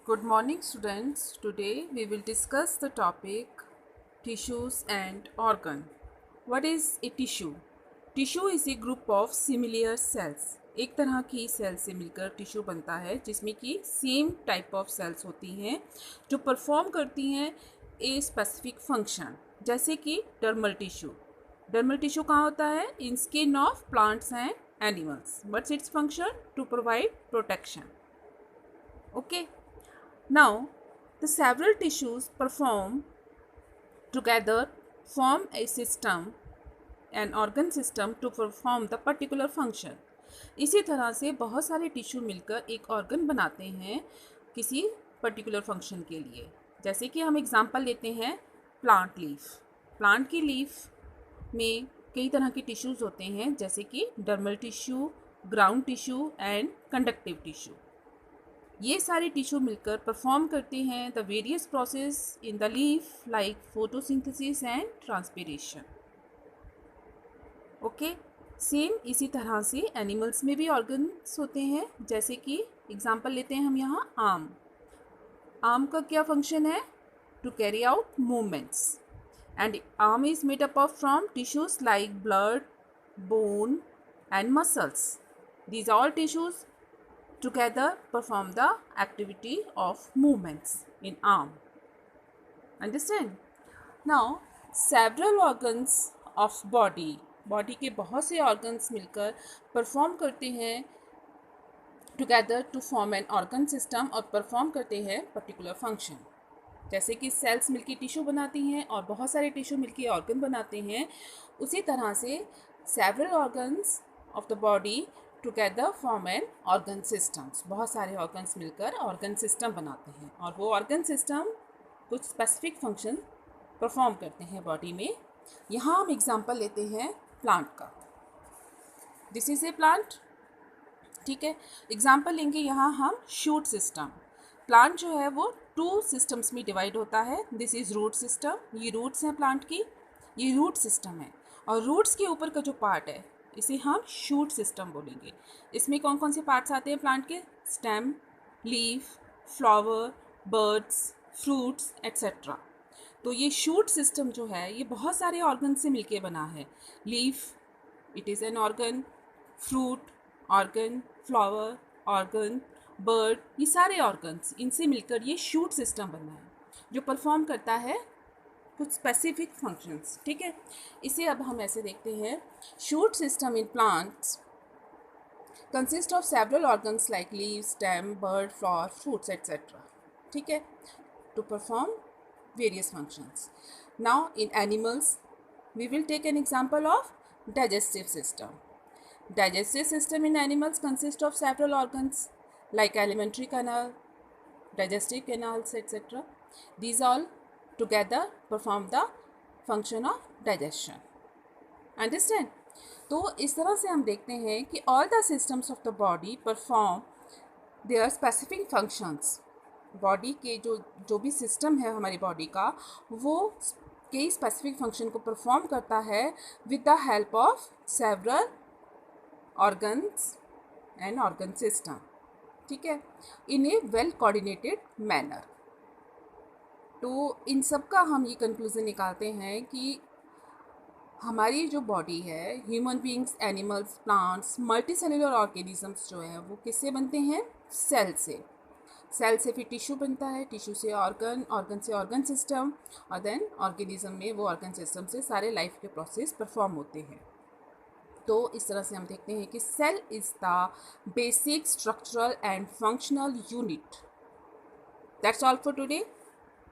Good morning, students. Today we will discuss the topic tissues and organ. What is a tissue? Tissue is a group of similar cells. एक तरह की cell से मिलकर tissue बनता है जिसमें कि सेम टाइप ऑफ सेल्स होती हैं जो परफॉर्म करती हैं ए स्पेसिफिक फंक्शन, जैसे कि डर्मल टिश्यू. डर्मल टिश्यू कहाँ होता है? In skin of plants and animals. What's its function? To provide protection. Okay. Now, the several tissues together form a system, an organ system to perform the particular function. इसी तरह से बहुत सारे tissue मिलकर एक ऑर्गन बनाते हैं किसी पर्टिकुलर फंक्शन के लिए. जैसे कि हम एग्जांपल लेते हैं प्लांट लीफ. प्लांट की लीफ में कई तरह के टिश्यूज़ होते हैं जैसे कि dermal tissue, ground tissue and conductive tissue. ये सारे टिश्यू मिलकर परफॉर्म करते हैं the various process in the leaf like photosynthesis and transpiration. Okay. Same इसी तरह से एनिमल्स में भी ऑर्गन्स होते हैं. जैसे कि एग्जांपल लेते हैं हम यहाँ आर्म. आर्म का क्या फंक्शन है? To carry out movements. And arm is made up of from tissues like blood, bone and muscles. These all tissues together perform the activity of movements in arm. Understand? Now, several organs of body के बहुत से organs मिलकर perform करते हैं together to form an organ system और perform करते हैं particular function. जैसे कि सेल्स मिलकर टिश्यू बनाती हैं और बहुत सारे टिश्यू मिलकर ऑर्गन बनाते हैं, उसी तरह से several organs of the body together form an organ systems. बहुत सारे ऑर्गन्स मिलकर ऑर्गन सिस्टम बनाते हैं और वो ऑर्गन सिस्टम कुछ स्पेसिफिक फंक्शन परफॉर्म करते हैं बॉडी में. यहाँ हम एग्जांपल लेते हैं प्लांट का. This is a plant. ठीक है. एग्जांपल लेंगे यहाँ हम शूट सिस्टम. प्लांट जो है वो 2 सिस्टम्स में डिवाइड होता है. This is root system. ये रूट्स हैं प्लांट की. ये रूट सिस्टम है और रूट्स के ऊपर का जो पार्ट है इसे हम शूट सिस्टम बोलेंगे. इसमें कौन कौन से पार्ट्स आते हैं प्लांट के? Stem, leaf, flower, birds, fruits etcetera. तो ये शूट सिस्टम जो है ये बहुत सारे ऑर्गन से मिलके बना है. Leaf, it is an organ. Fruit organ, flower organ, bird, ये सारे ऑर्गन्स इनसे मिलकर ये शूट सिस्टम बना है जो परफॉर्म करता है कुछ स्पेसिफिक फंक्शंस. ठीक है. इसे अब हम ऐसे देखते हैं. Shoot system in plants consist of several organs like leave, stem, bud, flower, fruits etcetera. ठीक है. To perform various functions. Now in animals we will take an example of digestive system. Digestive system in animals consist of several organs like alimentary canal, digestive canals etc. These all together perform the function of digestion. Understand? तो इस तरह से हम देखते हैं कि all the systems of the body perform their specific functions. Body के जो भी सिस्टम है हमारी बॉडी का वो कई स्पेसिफिक फंक्शन को परफॉर्म करता है with the help of several organs and organ system. ठीक है. इन ए वेल कोऑर्डिनेटेड मैनर. तो इन सब का हम ये कंक्लूज़न निकालते हैं कि हमारी जो बॉडी है, human beings, animals, plants, multi cellular organisms जो हैं वो किससे बनते हैं? सेल से. सेल से फिर टिश्यू बनता है, टिश्यू से ऑर्गन, ऑर्गन से ऑर्गन सिस्टम और देन ऑर्गेनिज्म में वो ऑर्गन सिस्टम से सारे लाइफ के प्रोसेस परफॉर्म होते हैं. तो इस तरह से हम देखते हैं कि cell is the basic structural and functional unit. That's all for today.